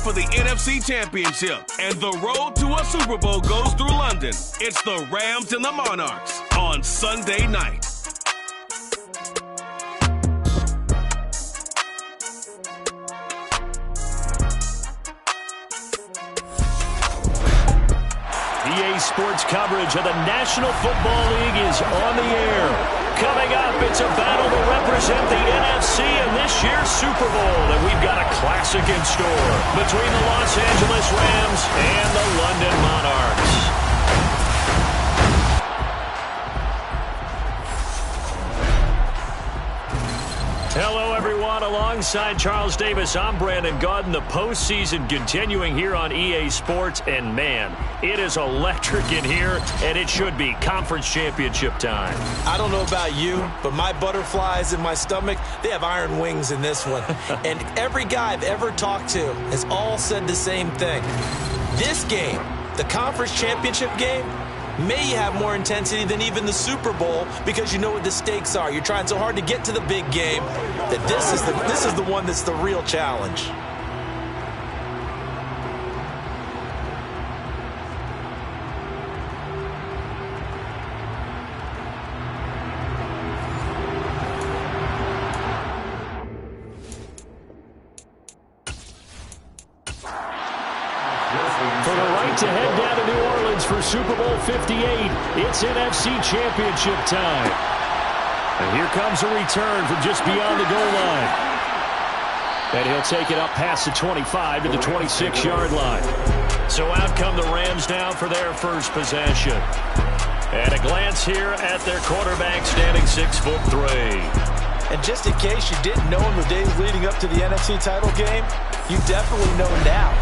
for the NFC Championship, and the road to a Super Bowl goes through London. It's the Rams and the Monarchs on Sunday night. EA Sports coverage of the National Football League is on the air. Coming up, it's a battle to represent the NFC in this year's Super Bowl. And we've got a classic in store between the Los Angeles Rams and the London Monarchs. Hello, everyone. Alongside Charles Davis, I'm Brandon Gaudin. The postseason continuing here on EA Sports. And, man, it is electric in here, and it should be conference championship time. I don't know about you, but my butterflies in my stomach, they have iron wings in this one. And every guy I've ever talked to has all said the same thing. This game, the conference championship game, may have more intensity than even the Super Bowl because you know what the stakes are. You're trying so hard to get to the big game that this is the one that's the real challenge. For the right to head down to New Orleans for Super Bowl 58, it's NFC Championship time. And here comes a return from just beyond the goal line. And he'll take it up past the 25 to the 26-yard line. So out come the Rams now for their first possession. And a glance here at their quarterback standing 6'3". And just in case you didn't know in the days leading up to the NFC title game, you definitely know now.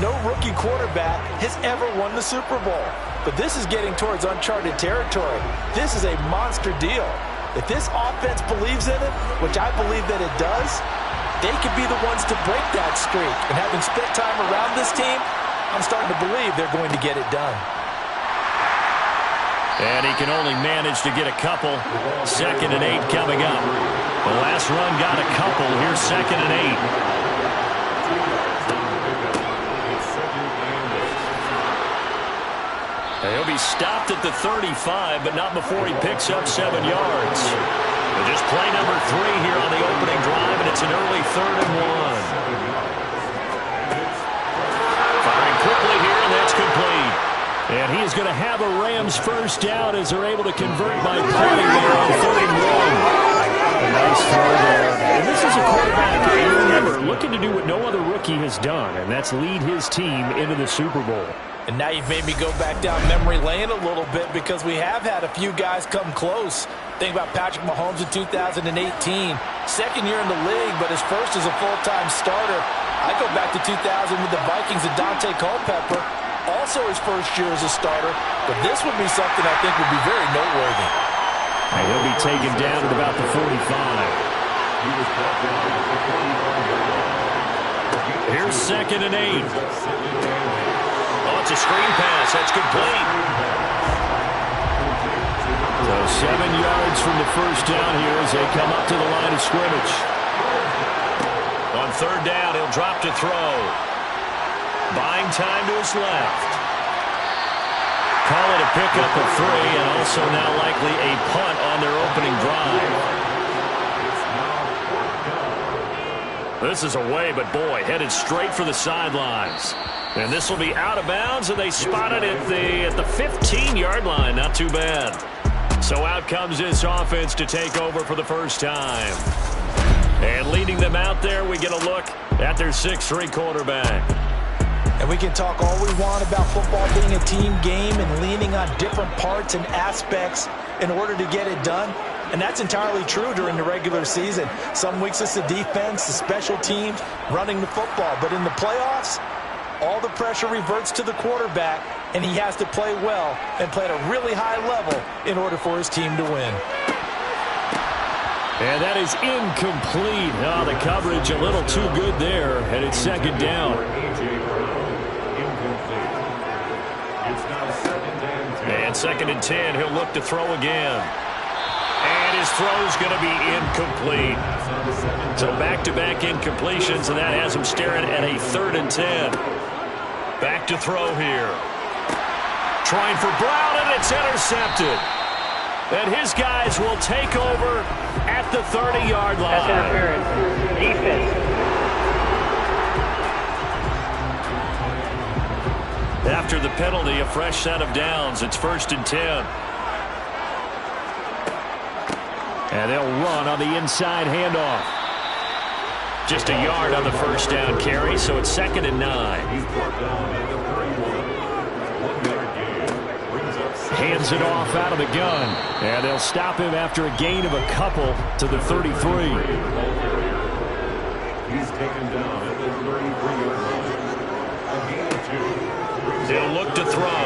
No rookie quarterback has ever won the Super Bowl. But this is getting towards uncharted territory. This is a monster deal. If this offense believes in it, which I believe that it does, they could be the ones to break that streak. And having spent time around this team, I'm starting to believe they're going to get it done. And he can only manage to get a couple. 2nd and 8 coming up. The last run got a couple. Here's 2nd and 8. He'll be stopped at the 35, but not before he picks up 7 yards. And just play number 3 here on the opening drive, and it's an early 3rd and 1. Firing quickly here, and that's complete. And he is going to have a Rams first down as they're able to convert by punting there on 3rd and 1. A nice throw there. And this is a quarterback, remember, looking to do what no other rookie has done, and that's lead his team into the Super Bowl. And now you've made me go back down memory lane a little bit because we have had a few guys come close. Think about Patrick Mahomes in 2018. 2nd year in the league, but his first as a full-time starter. I go back to 2000 with the Vikings and Dante Culpepper. Also his first year as a starter. But this would be something I think would be very noteworthy. And he'll be taken down at about the 45. Here's 2nd and 8. It's a screen pass. That's complete. So 7 yards from the first down here as they come up to the line of scrimmage. On 3rd down, he'll drop to throw. Buying time to his left. Call it a pickup of 3, and also now likely a punt on their opening drive. This is away, but boy, headed straight for the sidelines. And this will be out of bounds, and they spot it at the 15-yard line. Not too bad. So out comes this offense to take over for the first time. And leading them out there, we get a look at their 6'3" quarterback. And we can talk all we want about football being a team game and leaning on different parts and aspects in order to get it done. And that's entirely true during the regular season. Some weeks it's the defense, the special teams, running the football. But in the playoffs, all the pressure reverts to the quarterback, and he has to play well and play at a really high level in order for his team to win. And that is incomplete. Oh, the coverage a little too good there, and it's 2nd down. And 2nd and 10, he'll look to throw again. And And his throw's going to be incomplete. So back-to-back incompletions, and that has him staring at a 3rd and 10. Back to throw here. Trying for Brown, and it's intercepted. And his guys will take over at the 30-yard line. Pass interference. Defense. After the penalty, a fresh set of downs. It's 1st and 10. And they'll run on the inside handoff. Just a yard on the first down carry, so it's 2nd and 9. Hands it off out of the gun. And they'll stop him after a gain of a couple to the 33. He's taken down at the 33-yard line. A gain of 2. They'll look to throw.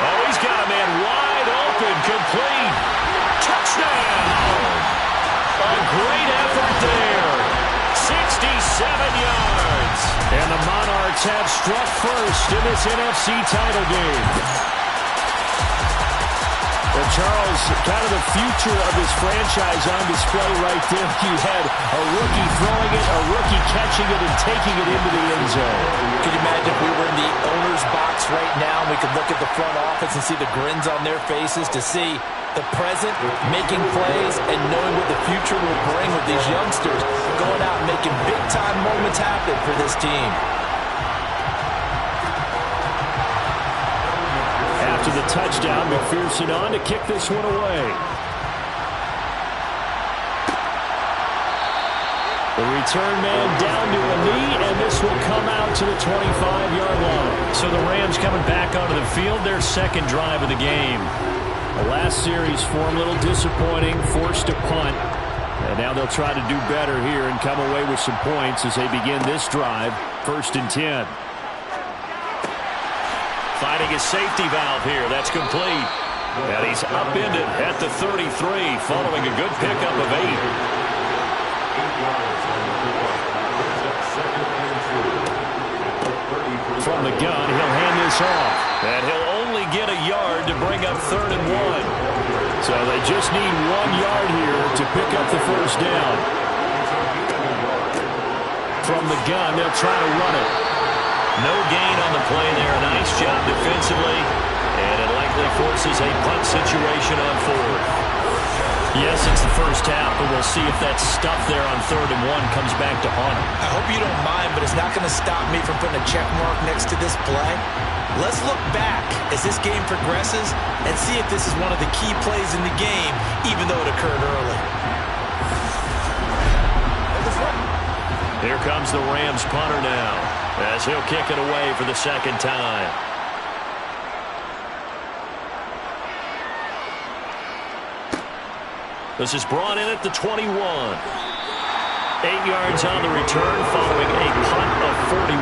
Oh, he's got a man wide open, complete. Touchdown! A great effort there. 67 yards. And the Monarchs have struck first in this NFC title game. Well, Charles, kind of the future of this franchise on display right there. You had a rookie throwing it, a rookie catching it, and taking it into the end zone. Could you imagine if we were in the owner's box right now and we could look at the front office and see the grins on their faces, to see the present making plays and knowing what the future will bring with these youngsters going out and making big-time moments happen for this team. After the touchdown, McPherson on to kick this one away. The return man down to a knee, and this will come out to the 25-yard line. So the Rams coming back onto the field, their 2nd drive of the game. The last series for them, a little disappointing, forced to punt. And now they'll try to do better here and come away with some points as they begin this drive, 1st and 10. Finding his safety valve here. That's complete. And he's upended at the 33 following a good pickup of 8. From the gun, he'll hand this off. And he'll only get a yard to bring up 3rd and 1. So they just need 1 yard here to pick up the first down. From the gun, they'll try to run it. No gain on the play there. Nice job defensively. And it likely forces a punt situation on 4th. Yes, it's the first half, but we'll see if that stuff there on 3rd and 1 comes back to haunt him. I hope you don't mind, but it's not going to stop me from putting a check mark next to this play. Let's look back as this game progresses and see if this is one of the key plays in the game, even though it occurred early. Here comes the Rams punter now, as he'll kick it away for the 2nd time. This is brought in at the 21. 8 yards on the return following a punt of 41.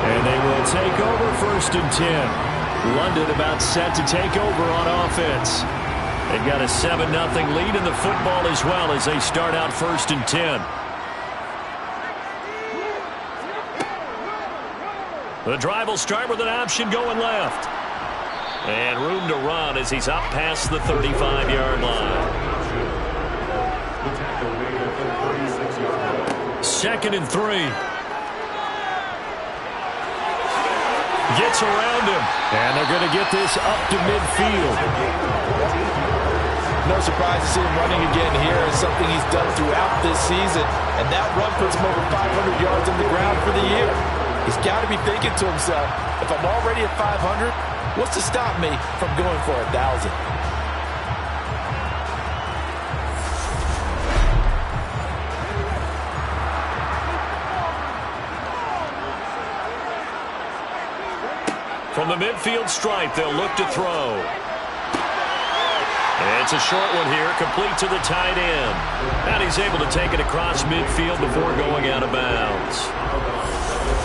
And they will take over 1st and 10. London about set to take over on offense. They've got a 7-0 lead in the football as well as they start out 1st and 10. The drive will start with an option going left. And room to run as he's up past the 35-yard line. 2nd and 3. Gets around him. And they're going to get this up to midfield. No surprise to see him running again here. It's something he's done throughout this season. And that run puts him over 500 yards on the ground for the year. He's got to be thinking to himself, if I'm already at 500, what's to stop me from going for 1,000? From the midfield stripe, they'll look to throw. And it's a short one here, complete to the tight end. And he's able to take it across midfield before going out of bounds.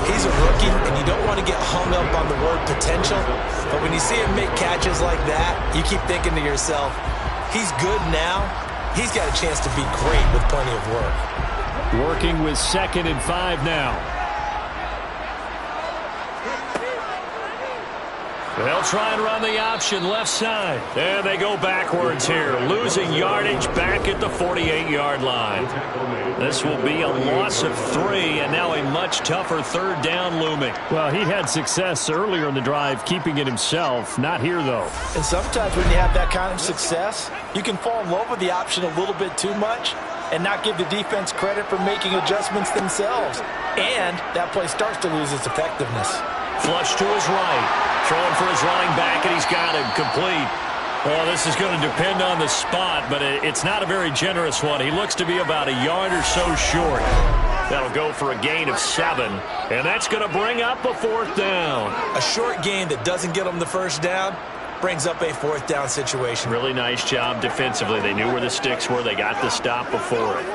He's a rookie, and you don't want to get hung up on the word potential. But when you see him make catches like that, you keep thinking to yourself, he's good now. He's got a chance to be great with plenty of work. Working with 2nd and 5 now. They'll try and run the option left side. And they go backwards here, losing yardage back at the 48-yard line. This will be a loss of 3, and now a much tougher third down looming. Well, he had success earlier in the drive keeping it himself. Not here, though. And sometimes when you have that kind of success, you can fall in love with the option a little bit too much and not give the defense credit for making adjustments themselves. And that play starts to lose its effectiveness. Flush to his right. Throwing for his running back, and he's got him complete. Well, this is going to depend on the spot, but it's not a very generous one. He looks to be about a yard or so short. That'll go for a gain of 7, and that's going to bring up a 4th down. A short gain that doesn't get them the first down brings up a 4th down situation. Really nice job defensively. They knew where the sticks were. They got the stop before it.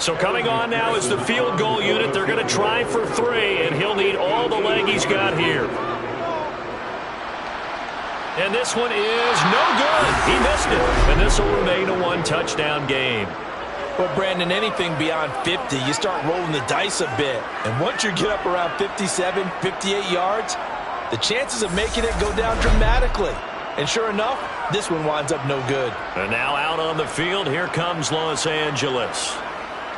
So coming on now is the field goal unit. They're going to try for 3, and he'll need all the leg he's got here. And this one is no good. He missed it. And this will remain a 1-touchdown game. Well, Brandon, anything beyond 50, you start rolling the dice a bit. And once you get up around 57, 58 yards, the chances of making it go down dramatically. And sure enough, this one winds up no good. And now out on the field, here comes Los Angeles.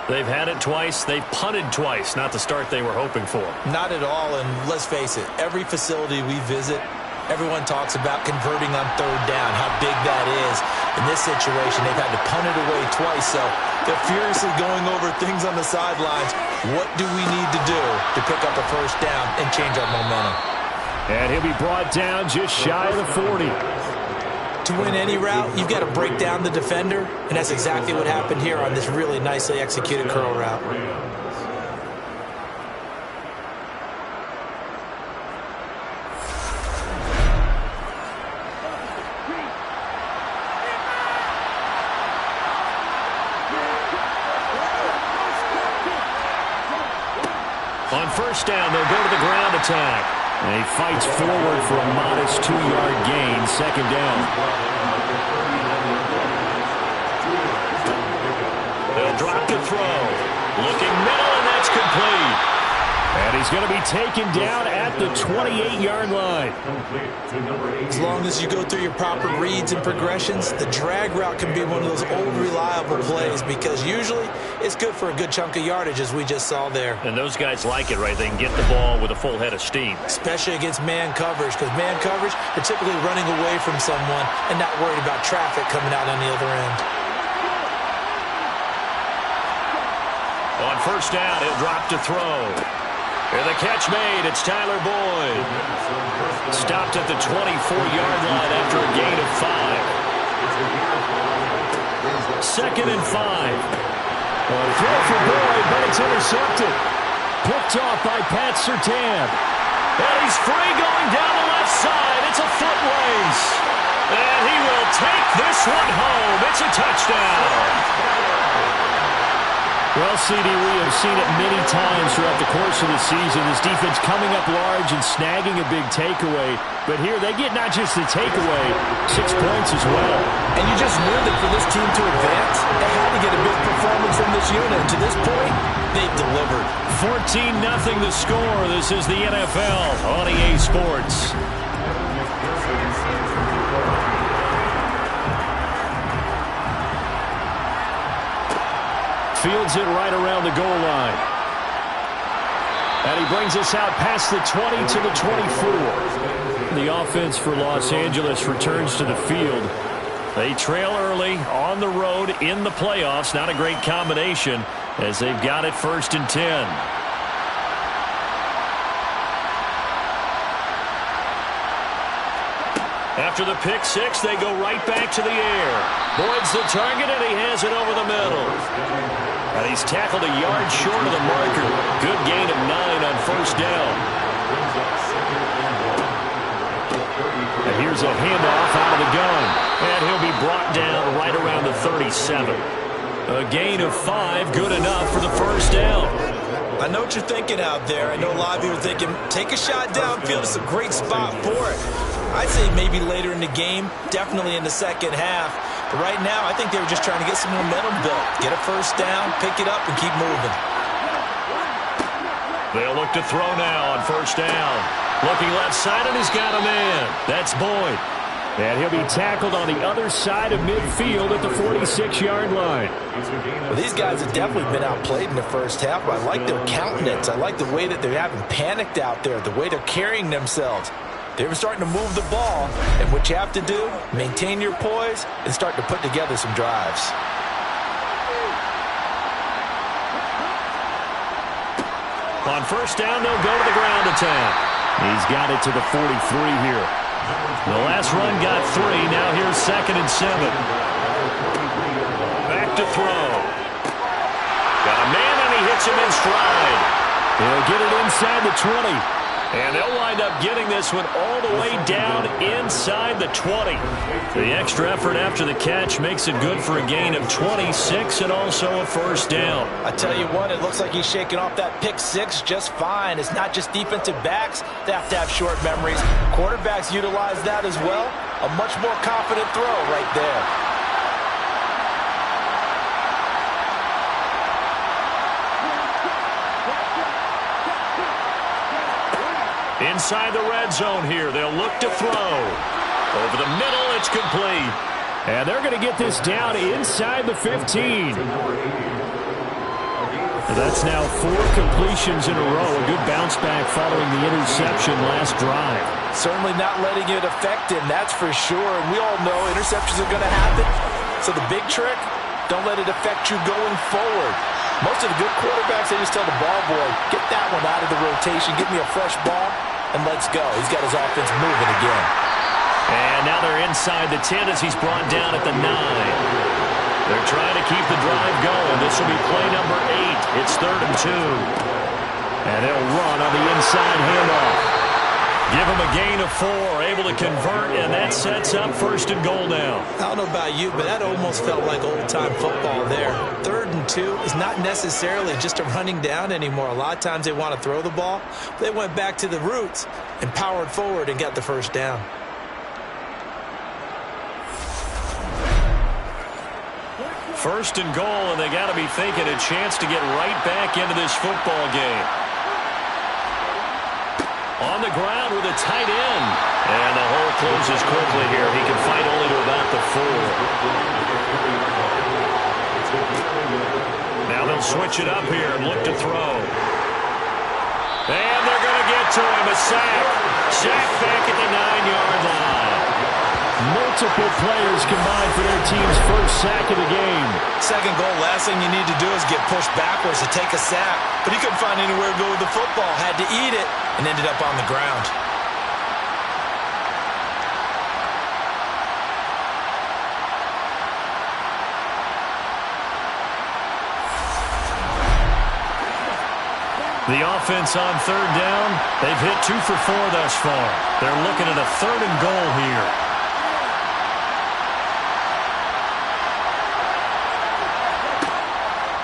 They've had it twice. They've punted twice. Not the start they were hoping for. Not at all, and let's face it, every facility we visit, everyone talks about converting on 3rd down, how big that is. In this situation, they've had to punt it away twice, so they're furiously going over things on the sidelines. What do we need to do to pick up a 1st down and change our momentum? And he'll be brought down just shy of the 40. To win any route, you've got to break down the defender, and that's exactly what happened here on this really nicely executed curl route. On 1st down, they'll go to the ground attack. And he fights forward for a modest 2-yard gain, 2nd down. They'll drop to throw. Looking middle, and that's complete. And he's going to be taken down at the 28-yard line. As long as you go through your proper reads and progressions, the drag route can be one of those old reliable plays because usually it's good for a good chunk of yardage, as we just saw there. And those guys like it, right? They can get the ball with a full head of steam. Especially against man coverage, because man coverage, they're typically running away from someone and not worried about traffic coming out on the other end. On 1st down, he'll drop to throw. And the catch made. It's Tyler Boyd. Stopped at the 24-yard line after a gain of 5. 2nd and 5. Throw for Boyd, but it's intercepted. Picked off by Pat Surtain. And he's free going down the left side. It's a foot race. And he will take this one home. It's a touchdown. Well, CD, we have seen it many times throughout the course of the season. This defense coming up large and snagging a big takeaway. But here they get not just the takeaway, 6 points as well. And you just knew that for this team to advance, they had to get a big performance from this unit. And to this point, they've delivered. 14-0 the score. This is the NFL on EA Sports. Fields it right around the goal line. And he brings us out past the 20 to the 24. The offense for Los Angeles returns to the field. They trail early on the road in the playoffs. Not a great combination as they've got it 1st and 10. After the pick 6, they go right back to the air. Boyd's the target, and he has it over the middle. And he's tackled a yard short of the marker. Good gain of 9 on 1st down. And here's a handoff out of the gun. And he'll be brought down right around the 37. A gain of 5, good enough for the 1st down. I know what you're thinking out there. I know a lot of you are thinking, take a shot downfield. It's a great spot for it. I'd say maybe later in the game, definitely in the 2nd half. But right now, I think they were just trying to get some momentum built. Get a 1st down, pick it up, and keep moving. They'll look to throw now on first down. Looking left side, and he's got a man. That's Boyd. And he'll be tackled on the other side of midfield at the 46-yard line. Well, these guys have definitely been outplayed in the first half, but I like their countenance. I like the way that they haven't panicked out there, the way they're carrying themselves. They're starting to move the ball, and what you have to do, maintain your poise and start to put together some drives. On first down, they'll go to the ground attack. He's got it to the 43 here. The last run got 3. Now here's 2nd and 7. Back to throw. Got a man, and he hits him in stride. He'll get it inside the 20. And they'll wind up getting this one all the way down inside the 20. The extra effort after the catch makes it good for a gain of 26 and also a first down. I tell you what, it looks like he's shaking off that pick 6 just fine. It's not just defensive backs that have to have short memories. Quarterbacks utilize that as well. A much more confident throw right there. Inside the red zone here, they'll look to throw. Over the middle, it's complete. And they're going to get this down inside the 15. That's now 4 completions in a row. A good bounce back following the interception last drive. Certainly not letting it affect him, that's for sure. And we all know interceptions are going to happen. So the big trick, don't let it affect you going forward. Most of the good quarterbacks, they just tell the ball boy, get that one out of the rotation, give me a fresh ball, and let's go. He's got his offense moving again. And now they're inside the 10 as he's brought down at the 9. They're trying to keep the drive going. This will be play number 8. It's 3rd and 2. And they'll run on the inside handoff. Give him a gain of 4, able to convert, and that sets up 1st and goal now. I don't know about you, but that almost felt like old-time football there. 3rd and 2 is not necessarily just a running down anymore. A lot of times they want to throw the ball. They went back to the roots and powered forward and got the first down. First and goal, and they got to be thinking a chance to get right back into this football game. On the ground with a tight end. And the hole closes quickly here. He can fight only to about the 4. Now they'll switch it up here and look to throw. And they're going to get to him. A sack. Sack back at the 9-yard line. Multiple players combined for their team's first sack of the game. Second goal, last thing you need to do is get pushed backwards to take a sack. But he couldn't find anywhere to go with the football. Had to eat it and ended up on the ground. The offense on 3rd down. They've hit 2 for 4 thus far. They're looking at a 3rd and goal here.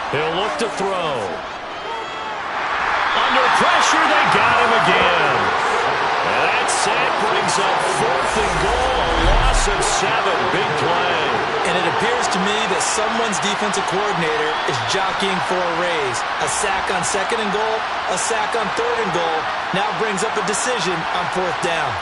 He'll look to throw. Under pressure, they got him again. And that sack brings up 4th and goal, a loss of 7. Big play. And it appears to me that someone's defensive coordinator is jockeying for a raise. A sack on 2nd and goal, a sack on 3rd and goal. Now brings up a decision on 4th down.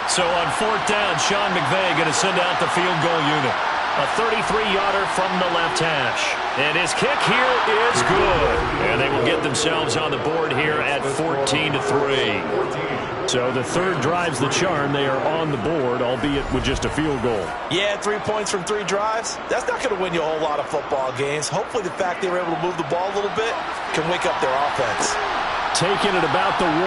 So on 4th down, Sean McVay going to send out the field goal unit. A 33-yarder from the left hash. And his kick here is good. And they will get themselves on the board here at 14-3. So the 3rd drives the charm. They are on the board, albeit with just a field goal. Yeah, 3 points from 3 drives. That's not going to win you a whole lot of football games. Hopefully the fact they were able to move the ball a little bit can wake up their offense. Taking it about the 1.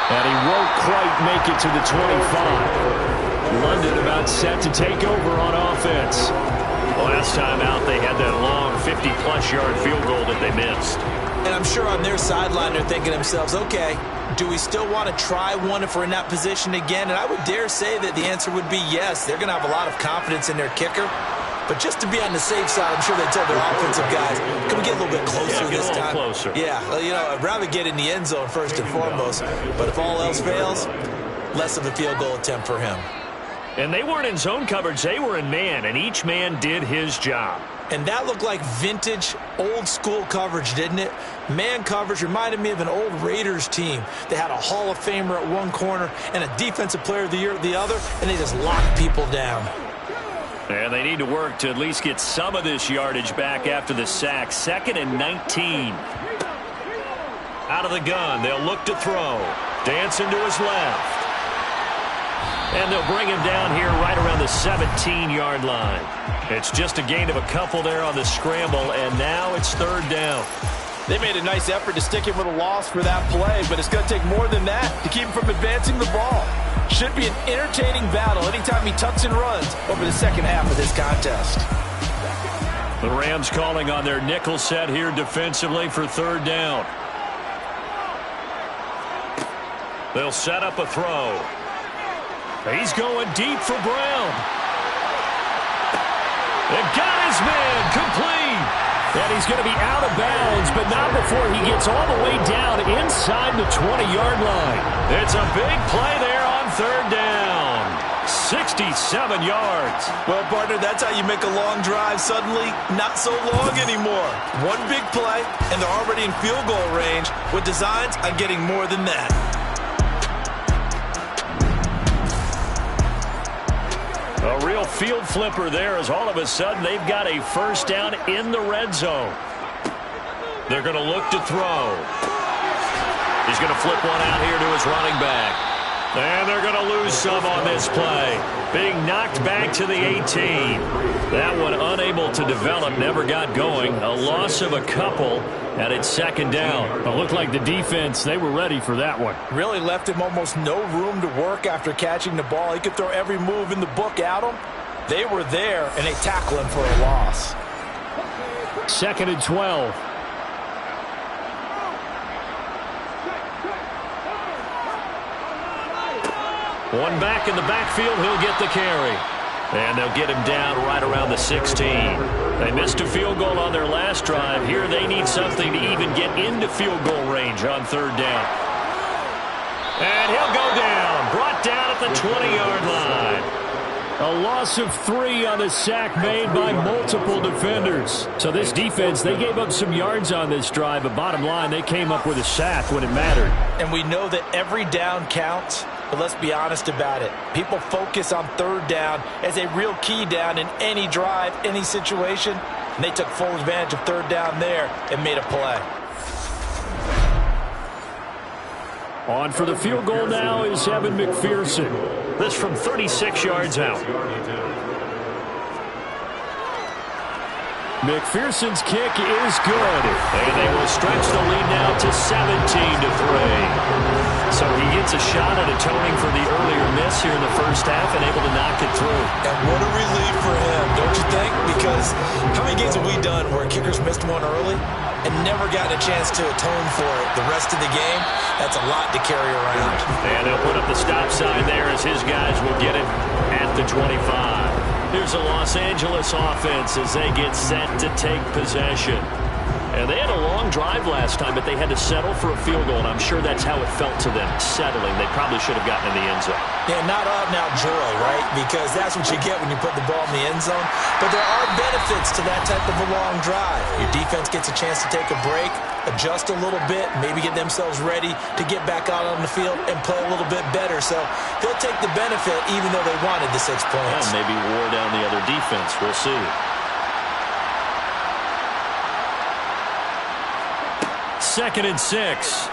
And he won't quite make it to the 25. London about set to take over on offense. Last time out, they had that long 50-plus yard field goal that they missed. And I'm sure on their sideline, they're thinking to themselves, okay, do we still want to try one if we're in that position again? And I would dare say that the answer would be yes. They're going to have a lot of confidence in their kicker. But just to be on the safe side, I'm sure they told their offensive guys, can we get a little bit closer this time? Closer. Yeah, well, you know, I'd rather get in the end zone first and foremost. But if all else fails, less of a field goal attempt for him. And they weren't in zone coverage. They were in man, and each man did his job. And that looked like vintage, old-school coverage, didn't it? Man coverage reminded me of an old Raiders team. They had a Hall of Famer at one corner and a Defensive Player of the Year at the other, and they just locked people down. And they need to work to at least get some of this yardage back after the sack. 2nd and 19. Out of the gun, they'll look to throw. Dancing to his left. And they'll bring him down here right around the 17-yard line. It's just a gain of a couple there on the scramble, and now it's 3rd down. They made a nice effort to stick him with a loss for that play, but it's going to take more than that to keep him from advancing the ball. Should be an entertaining battle anytime he tucks and runs over the second half of this contest. The Rams calling on their nickel set here defensively for 3rd down. They'll set up a throw. He's going deep for Brown. They've got his man complete. And he's going to be out of bounds, but not before he gets all the way down inside the 20-yard line. It's a big play there on 3rd down. 67 yards. Well, partner, that's how you make a long drive suddenly not so long anymore. One big play, and they're already in field goal range with designs on getting more than that. A real field flipper there as all of a sudden they've got a 1st down in the red zone. They're going to look to throw. He's going to flip one out here to his running back. And they're going to lose some on this play. Being knocked back to the 18. That one unable to develop, never got going. A loss of a couple, and it's 2nd down. It looked like the defense, they were ready for that one. Really left him almost no room to work after catching the ball. He could throw every move in the book at him. They were there, and they tackle him for a loss. 2nd and 12. One back in the backfield, he'll get the carry. And they'll get him down right around the 16. They missed a field goal on their last drive. Here they need something to even get into field goal range on 3rd down. And he'll go down. Brought down at the 20-yard line. A loss of 3 on the sack made by multiple defenders. So this defense, they gave up some yards on this drive, but bottom line, they came up with a sack when it mattered. And we know that every down counts, but let's be honest about it. People focus on 3rd down as a real key down in any drive, any situation, and they took full advantage of 3rd down there and made a play. On for the field goal now is Evan McPherson. This from 36 yards out. McPherson's kick is good. And they will stretch the lead now to 17-3. So he gets a shot at atoning for the earlier miss here in the first half and able to knock it through. And what a relief for him, don't you think? Because how many games have we done where kickers missed one early and never gotten a chance to atone for it the rest of the game? That's a lot to carry around. And they'll put up the stop sign there as his guys will get it at the 25. Here's the Los Angeles offense as they get set to take possession. And they had a long drive last time, but they had to settle for a field goal, and I'm sure that's how it felt to them, settling. They probably should have gotten in the end zone. Yeah, not out-and-out joy, right? Because that's what you get when you put the ball in the end zone. But there are benefits to that type of a long drive. Your defense gets a chance to take a break, adjust a little bit, maybe get themselves ready to get back out on the field and play a little bit better. So they'll take the benefit even though they wanted the 6 points. Yeah, maybe wore down the other defense. We'll see. Second and 6.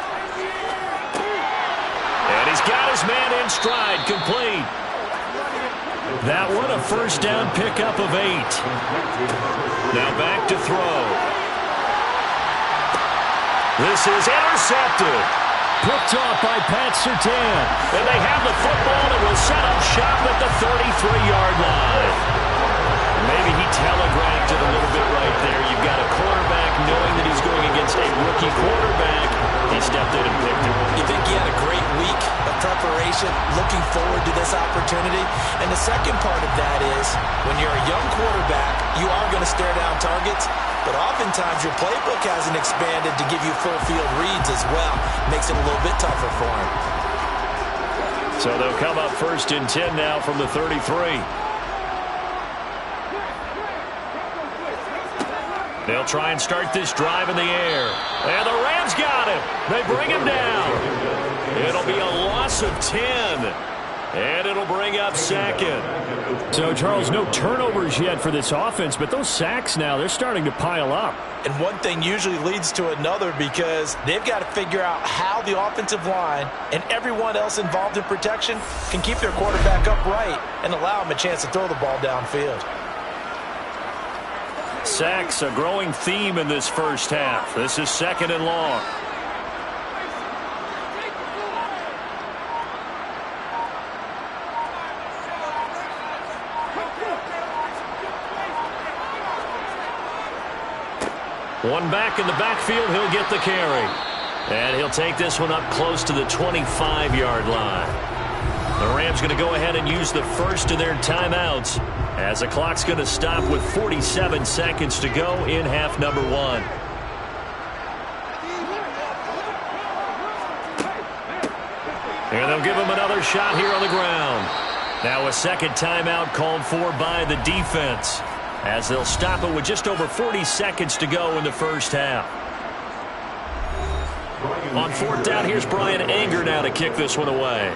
And he's got his man in stride, complete. That one a 1st down pickup of 8. Now back to throw. This is intercepted. Picked off by Pat Surtain. And they have the football and will set up shop at the 33-yard line. Maybe he telegraphed it a little bit right there. You've got a quarterback knowing that he's going against a rookie quarterback. He stepped in and picked it. You think he had a great week of preparation, looking forward to this opportunity? And the second part of that is, when you're a young quarterback, you are going to stare down targets, but oftentimes your playbook hasn't expanded to give you full field reads as well. Makes it a little bit tougher for him. So they'll come up 1st and 10 now from the 33. They'll try and start this drive in the air. And the Rams got him. They bring him down. It'll be a loss of 10. And it'll bring up 2nd. So, Charles, no turnovers yet for this offense, but those sacks now, they're starting to pile up. And one thing usually leads to another because they've got to figure out how the offensive line and everyone else involved in protection can keep their quarterback upright and allow him a chance to throw the ball downfield. Sacks, a growing theme in this first half. This is 2nd and long. One back in the backfield, he'll get the carry. And he'll take this one up close to the 25-yard line. The Rams going to go ahead and use the first of their timeouts as the clock's going to stop with 47 seconds to go in half number 1. And they'll give him another shot here on the ground. Now a second timeout called for by the defense, as they'll stop it with just over 40 seconds to go in the first half. On 4th down, here's Brian Anger now to kick this one away.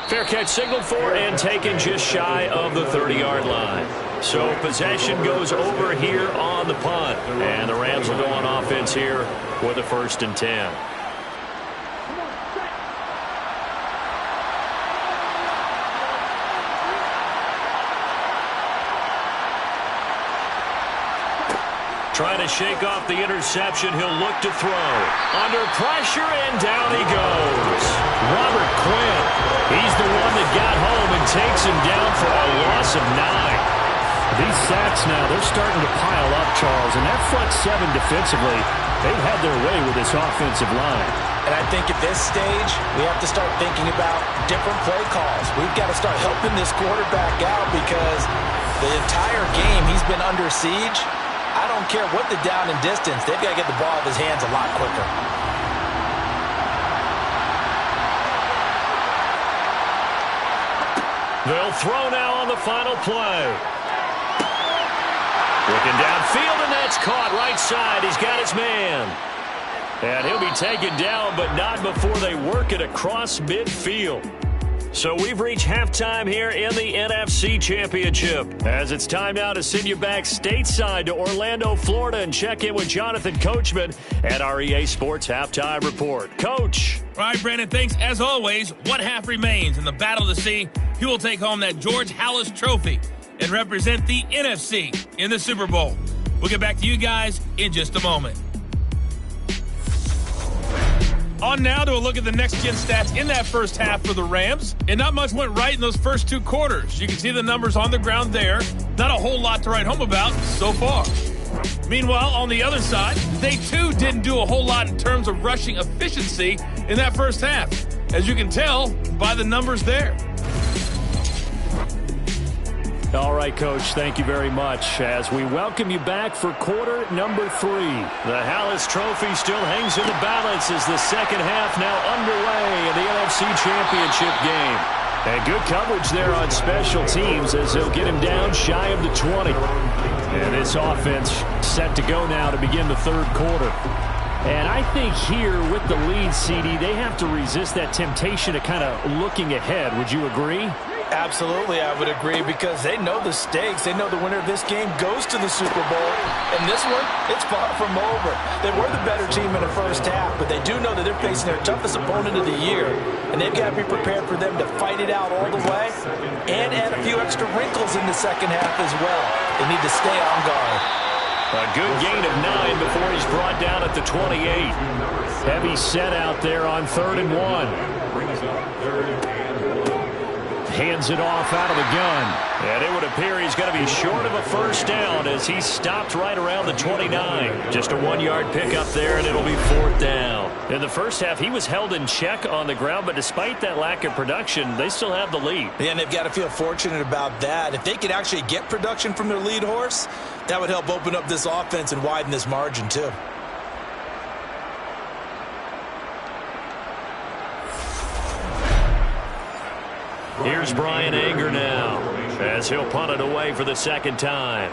Fair catch signaled for and taken just shy of the 30-yard line. So possession goes over here on the punt. And the Rams will go on offense here with a 1st and 10. Trying to shake off the interception. He'll look to throw. Under pressure, and down he goes. Robert Quinn. He's the one that got home and takes him down for a loss of 9. These sacks now, they're starting to pile up, Charles. And that front 7 defensively, they've had their way with this offensive line. And I think at this stage, we have to start thinking about different play calls. We've got to start helping this quarterback out because the entire game he's been under siege. I don't care what the down and distance. They've got to get the ball out of his hands a lot quicker. They'll throw now on the final play. Looking downfield, and that's caught right side. He's got his man. And he'll be taken down, but not before they work it across midfield. So we've reached halftime here in the NFC Championship, as it's time now to send you back stateside to Orlando, Florida, and check in with Jonathan Coachman at our EA Sports Halftime Report. Coach. All right, Brandon, thanks. As always, one half remains in the battle to see who will take home that George Halas Trophy and represent the NFC in the Super Bowl. We'll get back to you guys in just a moment. On now to a look at the next-gen stats in that first half for the Rams. And not much went right in those first 2 quarters. You can see the numbers on the ground there. Not a whole lot to write home about so far. Meanwhile, on the other side, they too didn't do a whole lot in terms of rushing efficiency in that first half, as you can tell by the numbers there. All right, Coach, thank you very much as we welcome you back for quarter number 3. The Halas Trophy still hangs in the balance as the second half now underway in the NFC Championship game. And good coverage there on special teams as they'll get him down shy of the 20. And this offense set to go now to begin the third quarter. And I think here with the lead, CD, they have to resist that temptation to kind of looking ahead. Would you agree? Absolutely, I would agree, because they know the stakes. They know the winner of this game goes to the Super Bowl. And this one, it's far from over. They were the better team in the first half, but they do know that they're facing their toughest opponent of the year. And they've got to be prepared for them to fight it out all the way and add a few extra wrinkles in the second half as well. They need to stay on guard. A good gain of 9 before he's brought down at the 28. Heavy set out there on 3rd and 1. Hands it off out of the gun. And it would appear he's going to be short of a first down as he stopped right around the 29. Just a 1-yard pickup there, and it'll be 4th down. In the first half, he was held in check on the ground, but despite that lack of production, they still have the lead. Yeah, and they've got to feel fortunate about that. If they could actually get production from their lead horse, that would help open up this offense and widen this margin too. Here's Brian Anger now as he'll punt it away for the second time.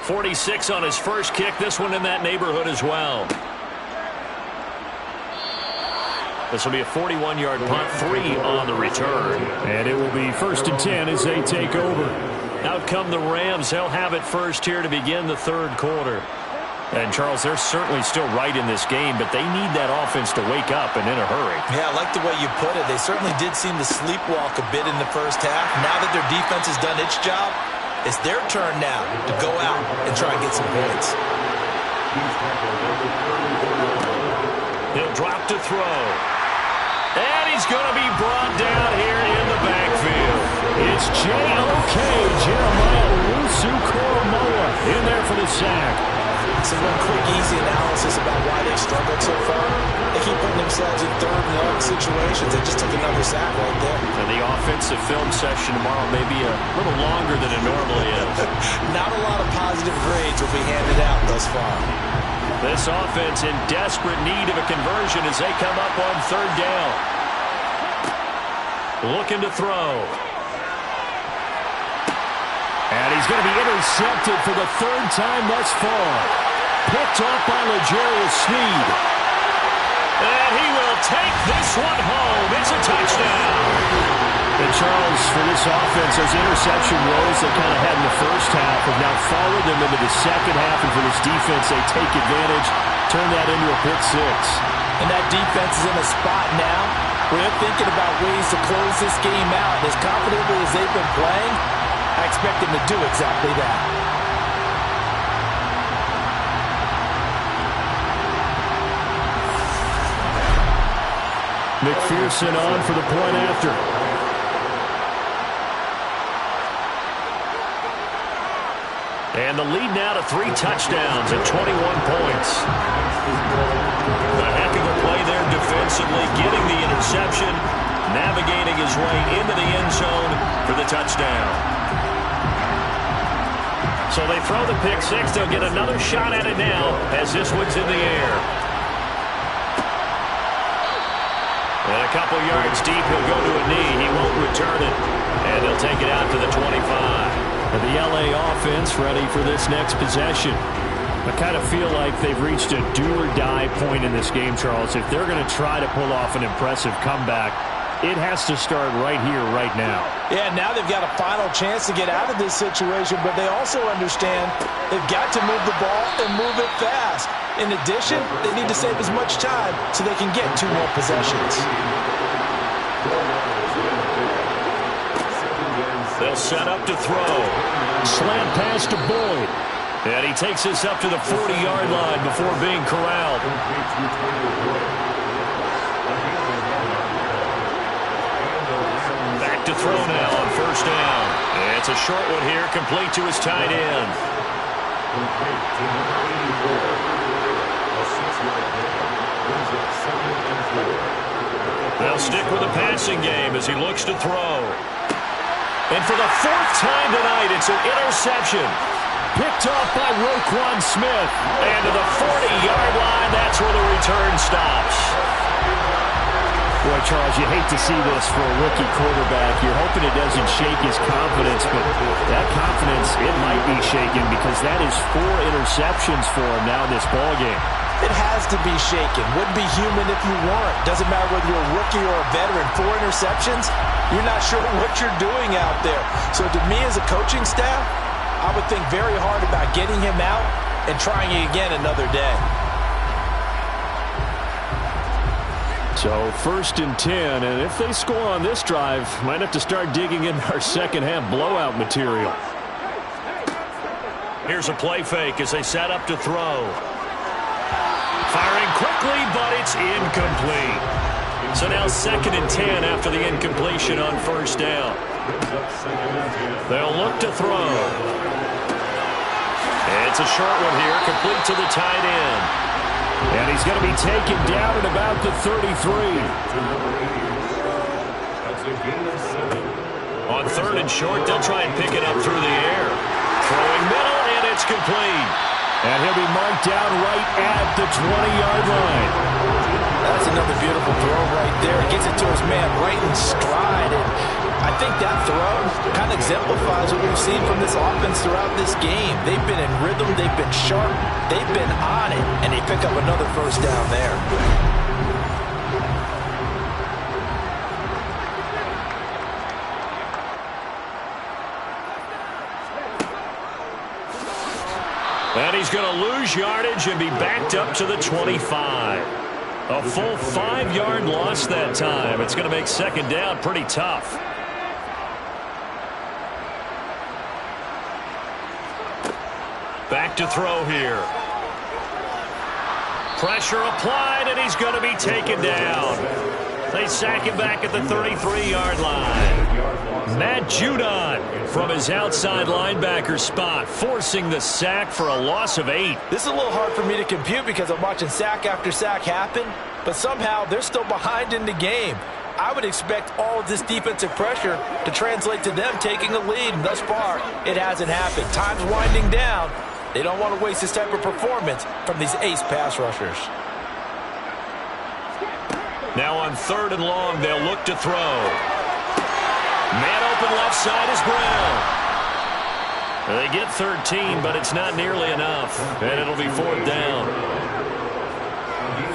46 on his first kick. This one in that neighborhood as well. This will be a 41-yard punt, 3 on the return. And it will be 1st and 10 as they take over. Out come the Rams. They'll have it first here to begin the third quarter. And, Charles, they're certainly still right in this game, but they need that offense to wake up and in a hurry. Yeah, I like the way you put it. They certainly did seem to sleepwalk a bit in the first half. Now that their defense has done its job, it's their turn now to go out and try and get some points. He'll drop to throw. And he's going to be brought down here in the backfield. It's J.O.K. Jeremiah Owusu-Koramoah in there for the sack. So one quick, easy analysis about why they've struggled so far. They keep putting themselves in third and long situations. They just took another sack right there. And the offensive film session tomorrow may be a little longer than it normally is. Not a lot of positive grades will be handed out thus far. This offense in desperate need of a conversion as they come up on third down. Looking to throw. And he's going to be intercepted for the third time thus far. Picked off by L'Jarius Sneed. And he will take this one home. It's a touchdown. And Charles, for this offense, those interception woes they kind of had in the first half have now followed them into the second half. And for this defense, they take advantage, turn that into a pick six. And that defense is in a spot now where they're thinking about ways to close this game out. As confidently as they've been playing, I expect them to do exactly that. McPherson on for the point after. And the lead now to 3 touchdowns and 21 points. A heck of a play there defensively, getting the interception, navigating his way into the end zone for the touchdown. So they throw the pick six. They'll get another shot at it now as this one's in the air. And a couple yards deep, he'll go to a knee. He won't return it. And they'll take it out to the 25. And the L.A. offense ready for this next possession. I kind of feel like they've reached a do-or-die point in this game, Charles. If they're going to try to pull off an impressive comeback, it has to start right here, right now. Yeah, now they've got a final chance to get out of this situation, but they also understand they've got to move the ball and move it fast. In addition, they need to save as much time so they can get 2 more possessions. They'll set up to throw. Slant pass to Boyd. And he takes this up to the 40-yard line before being corralled. Back to throw now on first down. And it's a short one here, complete to his tight end. They'll stick with the passing game as he looks to throw. And for the 4th time tonight, it's an interception. Picked off by Roquan Smith. And to the 40-yard line, that's where the return stops. Boy, Charles, you hate to see this for a rookie quarterback. You're hoping it doesn't shake his confidence, but that confidence, it might be shaken because that is 4 interceptions for him now in this ballgame. It has to be shaken. Wouldn't be human if you weren't. Doesn't matter whether you're a rookie or a veteran. 4 interceptions, you're not sure what you're doing out there. So to me as a coaching staff, I would think very hard about getting him out and trying again another day. So 1st and 10, and if they score on this drive, might have to start digging in our second half blowout material. Here's a play fake as they set up to throw. Firing quickly, but it's incomplete. So now 2nd and 10 after the incompletion on first down. They'll look to throw. It's a short one here, complete to the tight end. And he's going to be taken down at about the 33. On 3rd and short, they'll try and pick it up through the air. Throwing middle, and it's complete. And he'll be marked down right at the 20-yard line. That's another beautiful throw right there. gets it to his man right in stride. And I think that throw kind of exemplifies what we've seen from this offense throughout this game. They've been in rhythm, they've been sharp, they've been on it, and they pick up another first down there. And he's going to lose yardage and be backed up to the 25. A full 5-yard loss that time. It's going to make second down pretty tough. Back to throw here. Pressure applied, and he's going to be taken down. They sack him back at the 33-yard line. Matt Judon from his outside linebacker spot, forcing the sack for a loss of 8. This is a little hard for me to compute because I'm watching sack after sack happen, but somehow they're still behind in the game. I would expect all of this defensive pressure to translate to them taking a lead, and thus far, it hasn't happened. Time's winding down. They don't want to waste this type of performance from these ace pass rushers. Now on 3rd and long, they'll look to throw. Man open left side is Brown. They get 13, but it's not nearly enough, and it'll be 4th down.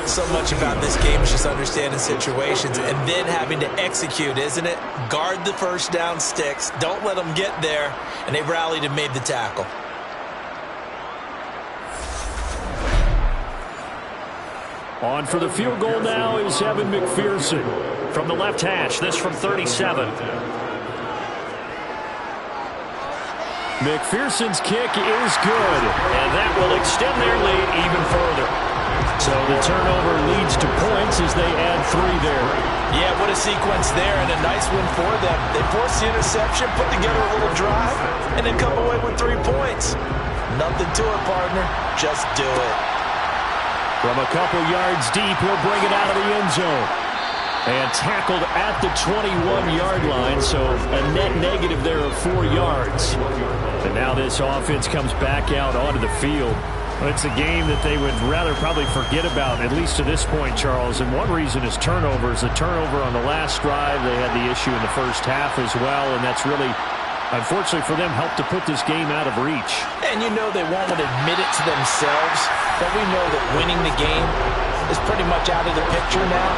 So much about this game is just understanding situations and then having to execute, isn't it? Guard the first down sticks. Don't let them get there, and they've rallied and made the tackle. On for the field goal now is Evan McPherson. From the left hash, this from 37. McPherson's kick is good. And that will extend their lead even further. So the turnover leads to points as they add 3 there. Yeah, what a sequence there, and a nice win for them. They force the interception, put together a little drive, and then come away with 3 points. Nothing to it, partner. Just do it. From a couple yards deep, he'll bring it out of the end zone. And tackled at the 21-yard line, so a net negative there of 4 yards. And now this offense comes back out onto the field. It's a game that they would rather probably forget about, at least to this point, Charles. And one reason is turnovers. The turnover on the last drive, they had the issue in the first half as well, and that's really, unfortunately for them, helped to put this game out of reach. And you know they won't admit it to themselves, but we know that winning the game is pretty much out of the picture now.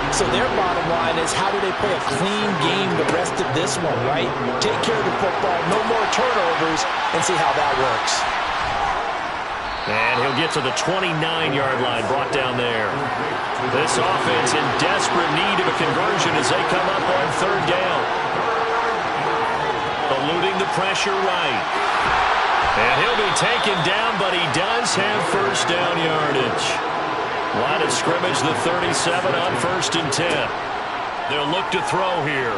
So their bottom line is, how do they play a clean game the rest of this one, right? Take care of the football, no more turnovers, and see how that works. And he'll get to the 29-yard line, brought down there. This offense in desperate need of a conversion as they come up on 3rd down. Eluding the pressure right. And he'll be taken down, but he does have first down yardage. Line of scrimmage, the 37 on 1st and 10. They'll look to throw here.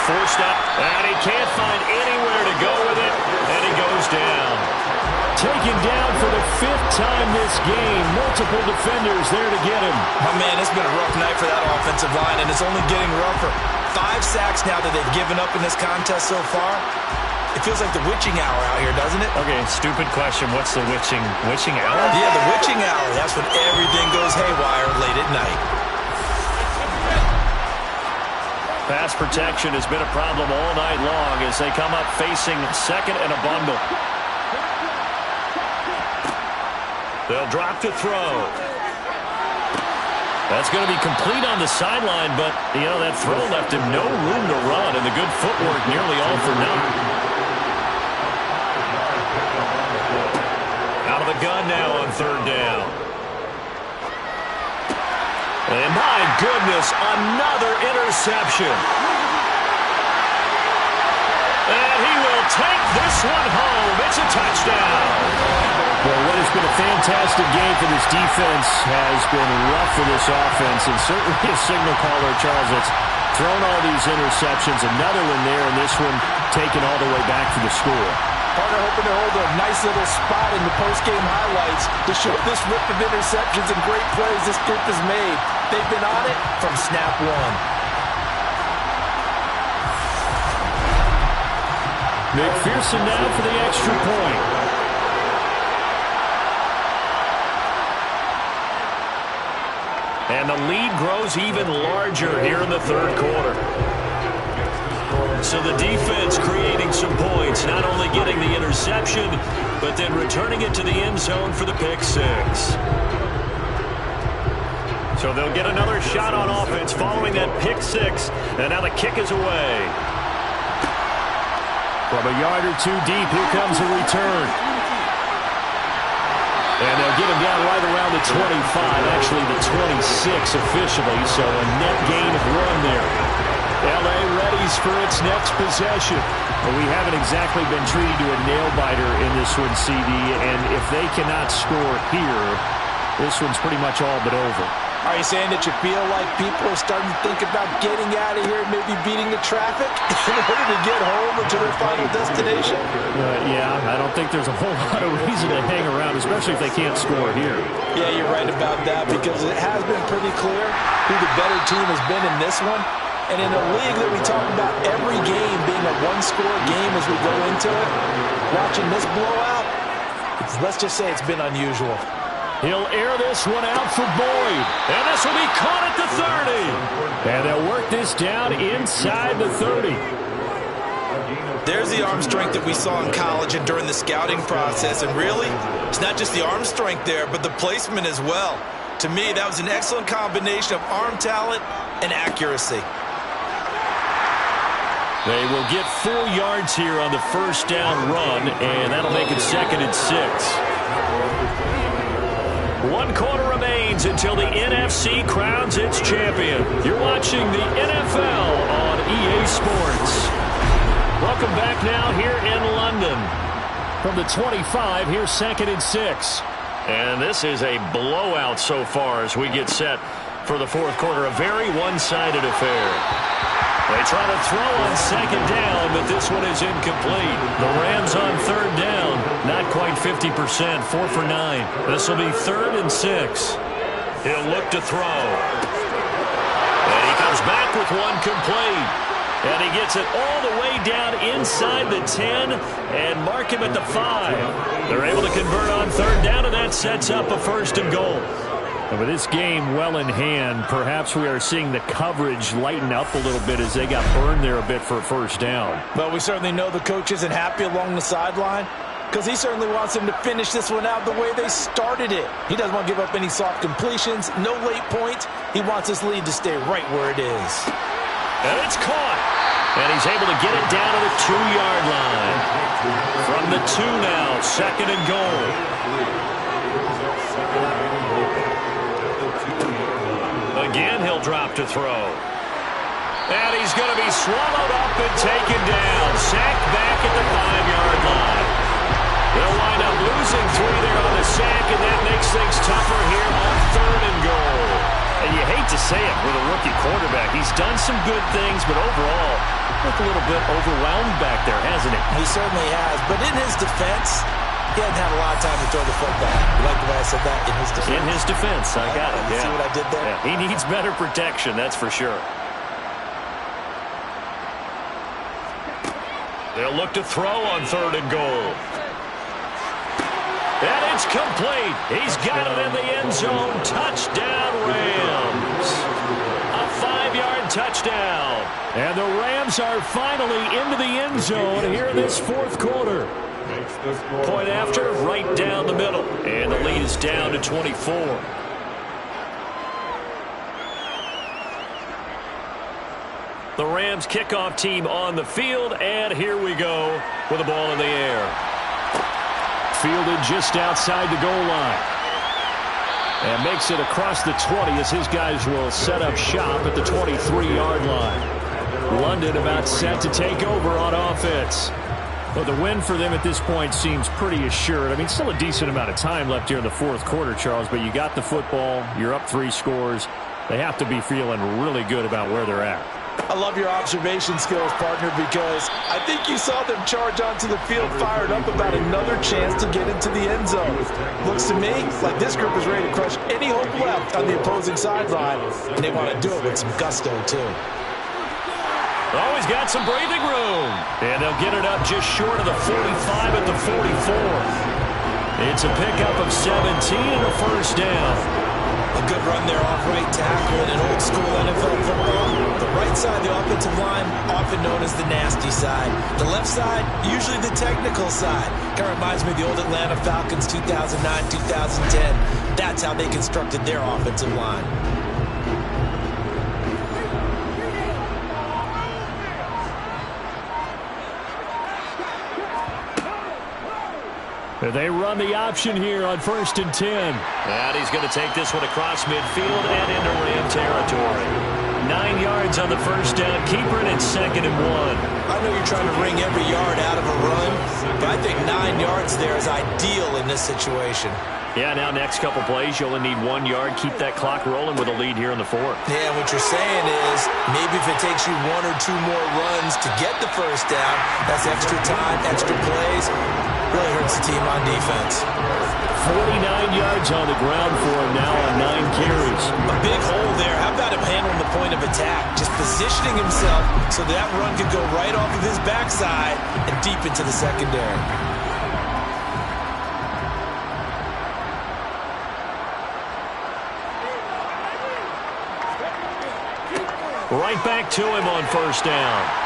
Forced up, and he can't find anywhere to go with it, and he goes down. Taken down for the 5th time this game. Multiple defenders there to get him. Oh, man, it's been a rough night for that offensive line, and it's only getting rougher. 5 sacks now that they've given up in this contest so far. It feels like the witching hour out here, doesn't it? Okay, stupid question. What's the witching hour? Yeah, the witching hour. That's when everything goes haywire late at night. Pass protection has been a problem all night long as they come up facing 2nd and a bundle. They'll drop to throw. That's going to be complete on the sideline, but, you know, that throw left him no room to run, and the good footwork nearly all for naught. Out of the gun now on 3rd down. And my goodness, another interception. And he will take this one home. It's a touchdown. Well, what has been a fantastic game for this defense has been rough for this offense, and certainly a signal caller, Charles, that's thrown all these interceptions. Another one there, and this one taken all the way back for the score. Partner hoping to hold a nice little spot in the post-game highlights to show this rip of interceptions and great plays this group has made. They've been on it from snap one. McPherson now for the extra point. And the lead grows even larger here in the third quarter. So the defense creating some points, not only getting the interception, but then returning it to the end zone for the pick six. So they'll get another shot on offense following that pick six. And now the kick is away. From a yard or two deep, here comes a return. And they'll get him down right around the 25, actually the 26 officially, so a net gain of 1 there. L.A. readies for its next possession. But we haven't exactly been treated to a nail-biter in this one, CD, and if they cannot score here, this one's pretty much all but over. Are you saying that you feel like people are starting to think about getting out of here and maybe beating the traffic in order to get home or to their final destination? Yeah, I don't think there's a whole lot of reason to hang around, especially if they can't score here. Yeah, you're right about that because it has been pretty clear who the better team has been in this one. And in a league that we talk about every game being a one-score game as we go into it, watching this blowout, let's just say it's been unusual. He'll air this one out for Boyd. And this will be caught at the 30. And they'll work this down inside the 30. There's the arm strength that we saw in college and during the scouting process. And really, it's not just the arm strength there, but the placement as well. To me, that was an excellent combination of arm talent and accuracy. They will get 4 yards here on the first down run, and that'll make it 2nd and 6. 1 quarter remains until the NFC crowns its champion. You're watching the NFL on EA Sports. Welcome back now here in London. From the 25, here's 2nd and 6. And this is a blowout so far as we get set for the fourth quarter. A very one-sided affair. They try to throw on 2nd down, but this one is incomplete. The Rams on 3rd down, not quite 50%, 4 for 9. This will be 3rd and 6. He'll look to throw. And he comes back with one complete. And he gets it all the way down inside the 10 and mark him at the 5. They're able to convert on 3rd down, and that sets up a 1st and goal. And with this game well in hand, perhaps we are seeing the coverage lighten up a little bit as they got burned there a bit for a 1st down. But we certainly know the coach isn't happy along the sideline because he certainly wants them to finish this one out the way they started it. He doesn't want to give up any soft completions, no late points. He wants his lead to stay right where it is. And it's caught. And he's able to get it down to the 2-yard line. From the 2 now, 2nd and goal. Again, he'll drop to throw. And he's going to be swallowed up and taken down. Sacked back at the 5-yard line. They'll wind up losing 3 there on the sack, and that makes things tougher here on 3rd and goal. And you hate to say it with a rookie quarterback. He's done some good things, but overall, looked a little bit overwhelmed back there, hasn't he? He certainly has. But in his defense, he hasn't had a lot of time to throw the football. You like the way I said that? In his defense. In his defense. I got it. You see what I did there? Yeah. He needs better protection, that's for sure. They'll look to throw on 3rd and goal. And it's complete. He's got it in the end zone. Touchdown, Rams. A 5-yard touchdown. And the Rams are finally into the end zone here in this 4th quarter. Point after, right down the middle. And the lead is down to 24. The Rams kickoff team on the field, and here we go with the ball in the air. Fielded just outside the goal line. And makes it across the 20 as his guys will set up shop at the 23-yard line. London about set to take over on offense. Well, the win for them at this point seems pretty assured. I mean, still a decent amount of time left here in the 4th quarter, Charles, but you got the football. You're up 3 scores. They have to be feeling really good about where they're at. I love your observation skills, partner, because I think you saw them charge onto the field fired up about another chance to get into the end zone. Looks to me like this group is ready to crush any hope left on the opposing sideline, and they want to do it with some gusto, too. Always got some breathing room. And they'll get it up just short of the 45 at the 44. It's a pickup of 17 and a 1st down. A good run there off right tackle in an old school NFL football. The right side of the offensive line, often known as the nasty side. The left side, usually the technical side. Kind of reminds me of the old Atlanta Falcons 2009, 2010. That's how they constructed their offensive line. They run the option here on 1st and 10. And he's going to take this one across midfield and into Ram territory. 9 yards on the first down. Keeper it at 2nd and 1. I know you're trying to wring every yard out of a run, but I think 9 yards there is ideal in this situation. Yeah, now next couple plays, you only need 1 yard. Keep that clock rolling with a lead here in the 4th. Yeah, what you're saying is maybe if it takes you 1 or 2 more runs to get the first down, that's extra time, extra plays. Really hurts the team on defense. 49 yards on the ground for him now on 9 carries. A big hole there. How about him handling the point of attack? Just positioning himself so that run could go right off of his backside and deep into the secondary. Right back to him on 1st down.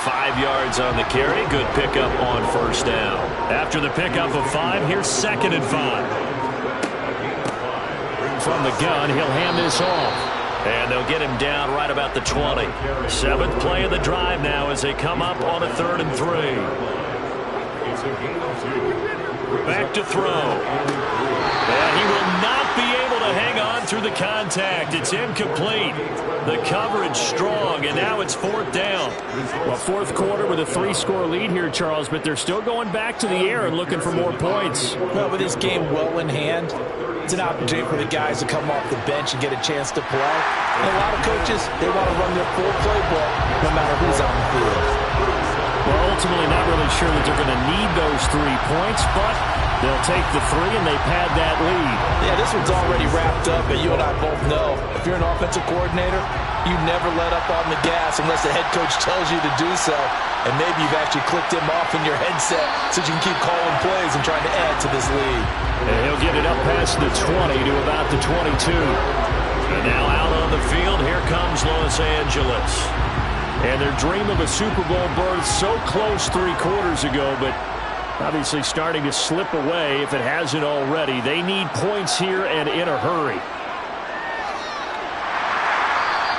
5 yards on the carry. Good pickup on 1st down. After the pickup of 5, here's 2nd and 5. From the gun, he'll hand this off. And they'll get him down right about the 20. 7th play of the drive now as they come up on a 3rd and 3. Back to throw. And he will not be able to hang on through the contact. It's incomplete. The coverage strong, and now it's 4th down. Well, 4th quarter with a 3-score lead here, Charles, but they're still going back to the air and looking for more points. Well, with this game well in hand, it's an opportunity for the guys to come off the bench and get a chance to play. And a lot of coaches, they want to run their full playbook no matter who's on the field. Well, ultimately not really sure that they're going to need those 3 points, but they'll take the 3 and they pad that lead. Yeah, this one's already wrapped up, and you and I both know if you're an offensive coordinator, you never let up on the gas unless the head coach tells you to do so. And maybe you've actually clicked him off in your headset so you can keep calling plays and trying to add to this lead. And he'll get it up past the 20 to about the 22. And now out on the field, here comes Los Angeles. And their dream of a Super Bowl berth so close 3 quarters ago, but obviously starting to slip away if it hasn't already. They need points here and in a hurry.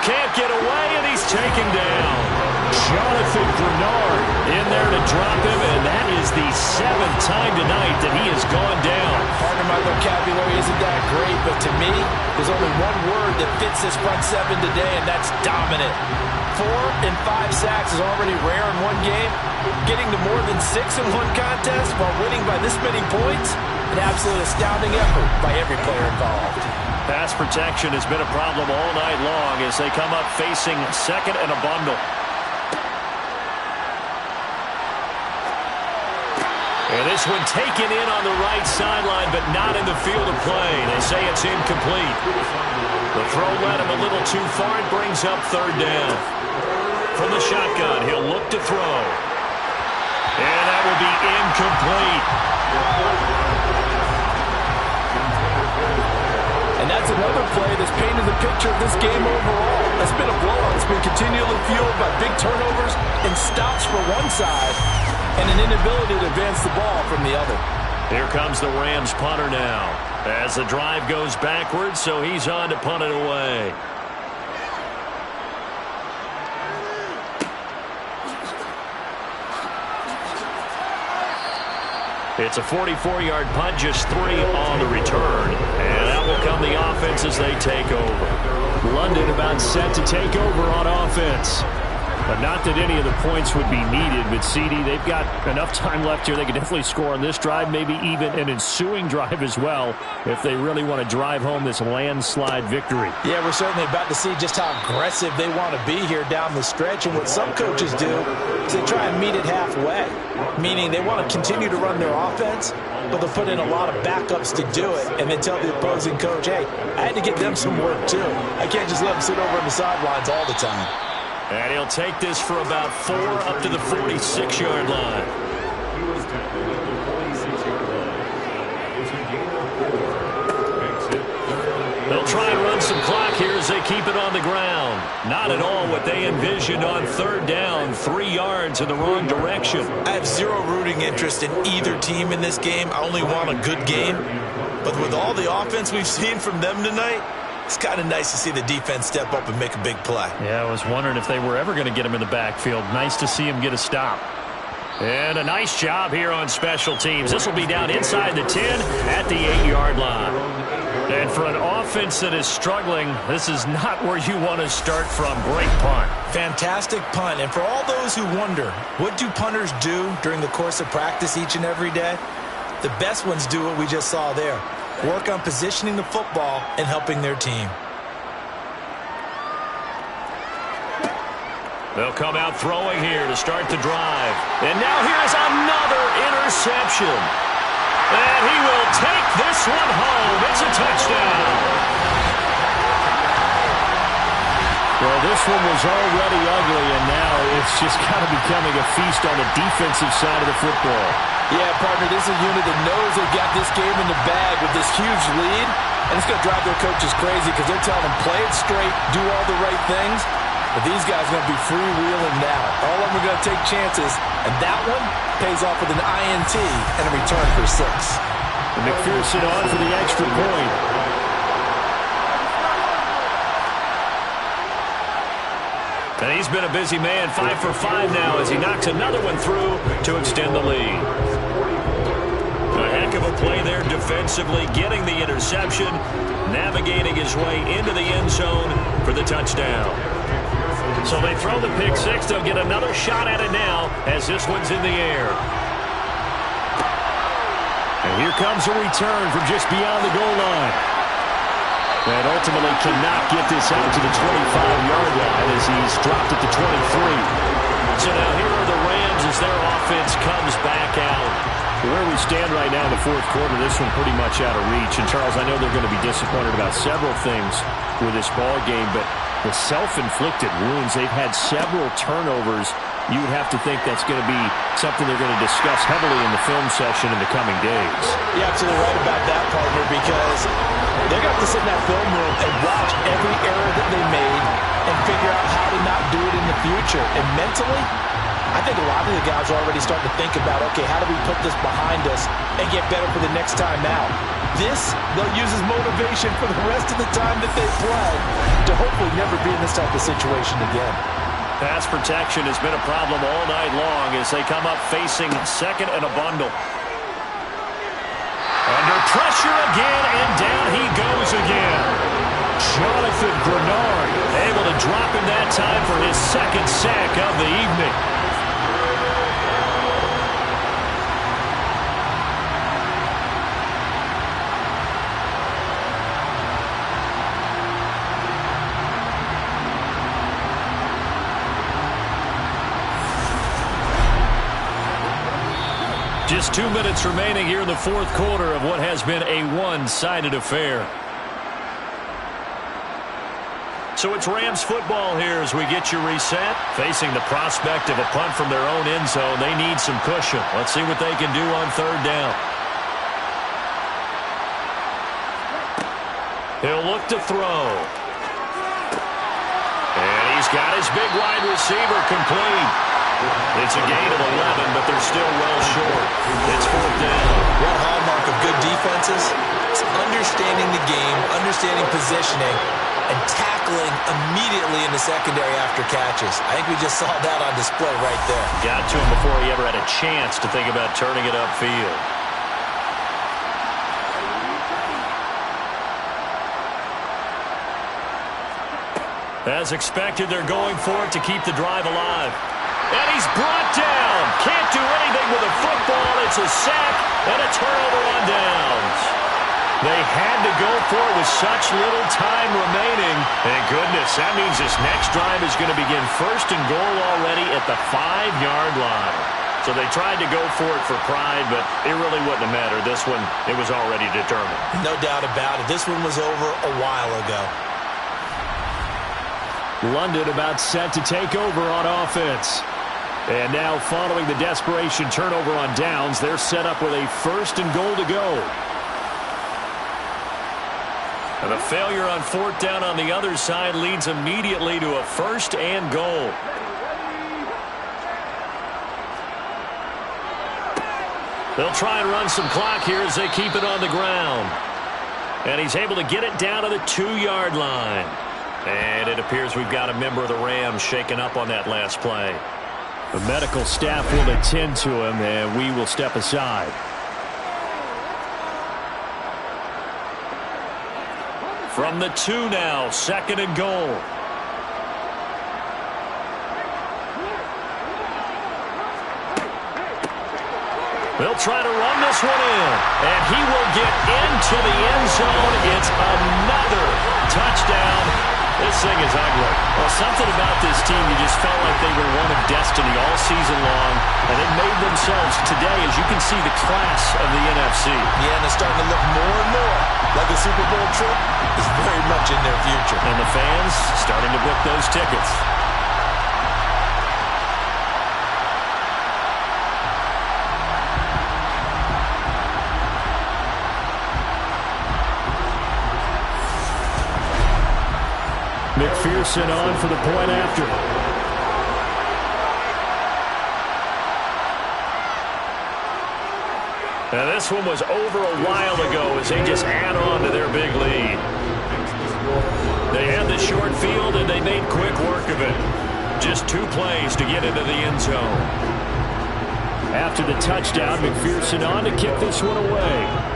Can't get away, and he's taken down. Jonathan Bernard in there to drop him, and that is the 7th time tonight that he has gone down. Pardon my vocabulary isn't that great, but to me, there's only one word that fits this front 7 today, and that's dominant. 4 and 5 sacks is already rare in one game. Getting to more than 6 in one contest while winning by this many points, an absolute astounding effort by every player involved. Pass protection has been a problem all night long as they come up facing 2nd and a bundle. And this one taken in on the right sideline, but not in the field of play. They say it's incomplete. The throw led him a little too far and brings up 3rd down. From the shotgun, he'll look to throw. And that will be incomplete. And that's another play that's painted the picture of this game overall. That's been a blowout. It's been continually fueled by big turnovers and stops for one side and an inability to advance the ball from the other. Here comes the Rams punter now as the drive goes backwards, so he's on to punt it away. It's a 44-yard punt, just 3 on the return. And out will come the offense as they take over. London about set to take over on offense. But not that any of the points would be needed, but CD, they've got enough time left here. They can definitely score on this drive, maybe even an ensuing drive as well, if they really want to drive home this landslide victory. Yeah, we're certainly about to see just how aggressive they want to be here down the stretch. And what some coaches do is they try and meet it halfway, meaning they want to continue to run their offense, but they'll put in a lot of backups to do it and then tell the opposing coach, hey, I had to get them some work too. I can't just let them sit over on the sidelines all the time. And he'll take this for about 4 up to the 46-yard line. He was tackled at the 46-yard line. It's a gain of 4. Exit They'll try and run some clock here as they keep it on the ground. Not at all what they envisioned on third down, 3 yards in the wrong direction. I have zero rooting interest in either team in this game. I only want a good game. But with all the offense we've seen from them tonight, it's kind of nice to see the defense step up and make a big play. Yeah, I was wondering if they were ever going to get him in the backfield. Nice to see him get a stop. And a nice job here on special teams. This will be down inside the 10 at the 8-yard line. And for an offense that is struggling, this is not where you want to start from. Great punt. Fantastic punt. And for all those who wonder, what do punters do during the course of practice each and every day? The best ones do what we just saw there. Work on positioning the football and helping their team. They'll come out throwing here to start the drive. And now here's another interception. And he will take this one home. It's a touchdown. Well, this one was already ugly, and now it's just kind of becoming a feast on the defensive side of the football. Yeah, partner, this is a unit that knows they've got this game in the bag with this huge lead, and it's going to drive their coaches crazy because they're telling them play it straight, do all the right things. But these guys are going to be freewheeling now. All of them are going to take chances, and that one pays off with an INT and a return for 6. And McPherson on for the extra point. And he's been a busy man, 5 for 5 now as he knocks another one through to extend the lead. A heck of a play there defensively, getting the interception, navigating his way into the end zone for the touchdown. So they throw the pick 6. They'll get another shot at it now as this one's in the air. And here comes a return from just beyond the goal line. And ultimately cannot get this out to the 25-yard line as he's dropped it to 23. So now here are the Rams as their offense comes back out. Where we stand right now in the fourth quarter, this one pretty much out of reach. And, Charles, I know they're going to be disappointed about several things with this ball game, but the self-inflicted wounds, they've had several turnovers. You would have to think that's going to be something they're going to discuss heavily in the film session in the coming days. You're absolutely right about that, partner, because they're going to have to sit in that film room and watch every error that they made and figure out how to not do it in the future. And mentally, I think a lot of the guys are already starting to think about, okay, how do we put this behind us and get better for the next time out? This, they'll use as motivation for the rest of the time that they play to hopefully never be in this type of situation again. Pass protection has been a problem all night long as they come up facing second and a bundle. Under pressure again, and down he goes again. Jonathan Grenard able to drop him that time for his second sack of the evening. Just 2 minutes remaining here in the fourth quarter of what has been a one-sided affair. So it's Rams football here as we get you reset. Facing the prospect of a punt from their own end zone, they need some cushion. Let's see what they can do on third down. He'll look to throw. And he's got his big wide receiver complete. It's a gain of 11, but they're still well short. It's fourth down. One hallmark of good defenses is understanding the game, understanding positioning, and tackling immediately in the secondary after catches. I think we just saw that on display right there. Got to him before he ever had a chance to think about turning it upfield. As expected, they're going for it to keep the drive alive. And he's brought down. Can't do anything with the football. It's a sack and a turnover on downs. They had to go for it with such little time remaining. And goodness, that means this next drive is going to begin first and goal already at the 5-yard line. So they tried to go for it for pride, but it really wouldn't have mattered. This one, it was already determined. No doubt about it. This one was over a while ago. London about set to take over on offense. And now following the desperation turnover on downs, they're set up with a first and goal to go. And the failure on 4th down on the other side leads immediately to a 1st and goal. They'll try and run some clock here as they keep it on the ground. And he's able to get it down to the 2-yard line. And it appears we've got a member of the Rams shaken up on that last play. The medical staff will attend to him, and we will step aside. From the 2 now, 2nd and goal. They'll try to run this one in, and he will get into the end zone. It's another touchdown. This thing is ugly. Well, something about this team, you just felt like they were one of destiny all season long, and they made themselves today, as you can see, the class of the NFC. Yeah, and it's starting to look more and more like the Super Bowl trip is very much in their future. And the fans starting to book those tickets. McPherson on for the point after. Now this one was over a while ago as they just add on to their big lead. They had the short field and they made quick work of it. Just 2 plays to get into the end zone. After the touchdown, McPherson on to kick this one away.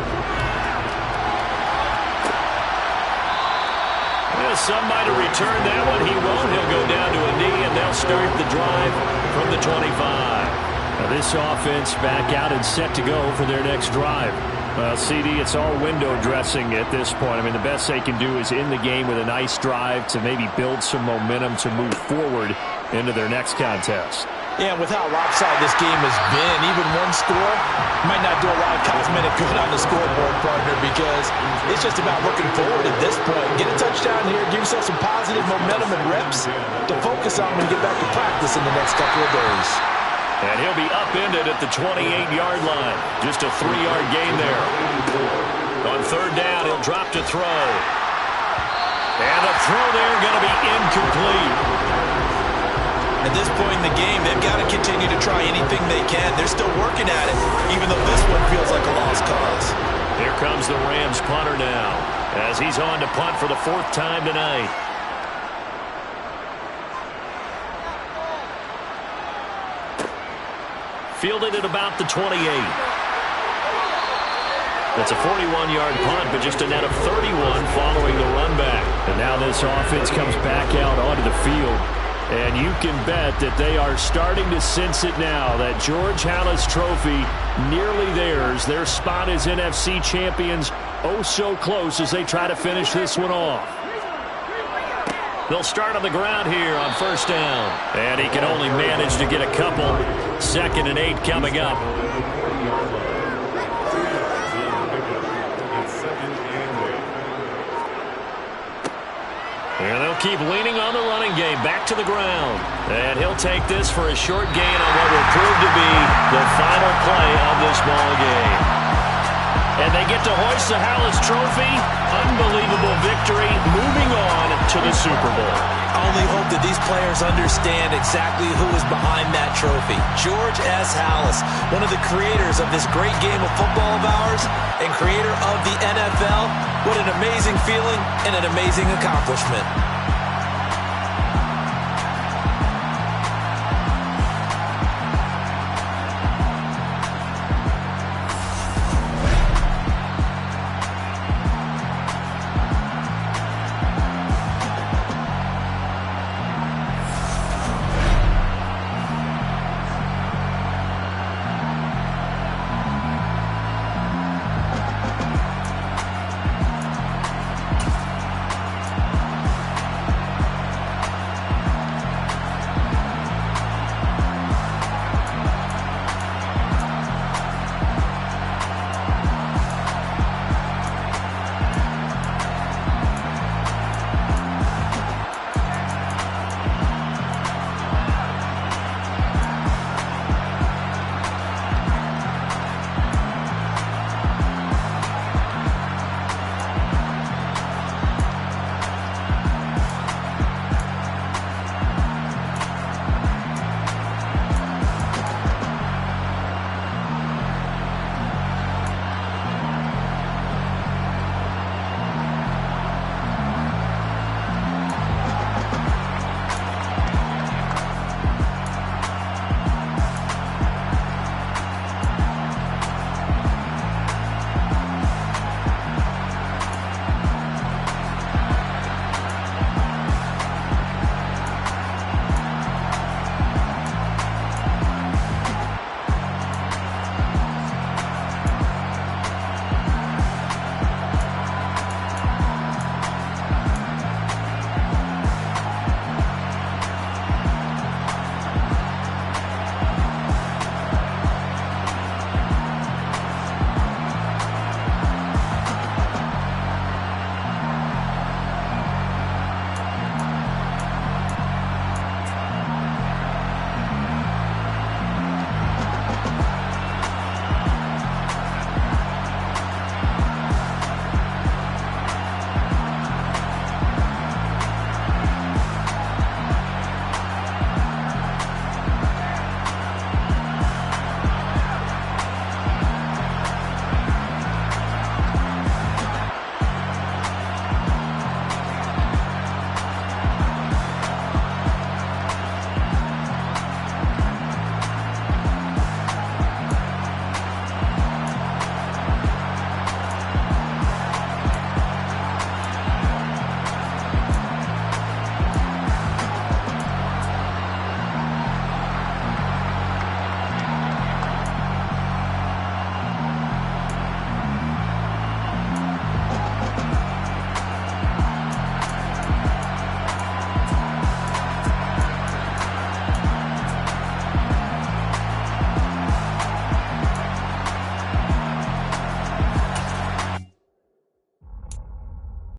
Somebody return that one. He won't. He'll go down to a knee, and they'll start the drive from the 25. Now this offense back out and set to go for their next drive. Well, CD, it's all window dressing at this point. I mean, the best they can do is in the game with a nice drive to maybe build some momentum to move forward into their next contest. Yeah, with how lopsided this game has been, even one score might not do a lot of cosmetic good on the scoreboard, partner, because it's just about looking forward at this point. Get a touchdown here, give yourself some positive momentum and reps to focus on when you get back to practice in the next couple of days. And he'll be upended at the 28-yard line. Just a 3-yard gain there. On 3rd down, he'll drop to throw. And the throw there going to be incomplete. At this point in the game, they've got to continue to try anything they can. They're still working at it, even though this one feels like a lost cause. Here comes the Rams punter now, as he's on to punt for the 4th time tonight. Fielded at about the 28. That's a 41-yard punt, but just a net of 31 following the run back. And now this offense comes back out onto the field. And you can bet that they are starting to sense it now, that George Halas Trophy nearly theirs. Their spot as NFC champions oh so close as they try to finish this one off. They'll start on the ground here on 1st down. And he can only manage to get a couple. 2nd and 8 coming up. And they'll keep leaning on the running game. Back to the ground. And he'll take this for a short gain on what will prove to be the final play of this ball game. And they get to hoist the Halas Trophy. Unbelievable victory. Moving on to the Super Bowl. I only hope that these players understand exactly who is behind that trophy. George S. Halas, one of the creators of this great game of football of ours and creator of the NFL. What an amazing feeling and an amazing accomplishment.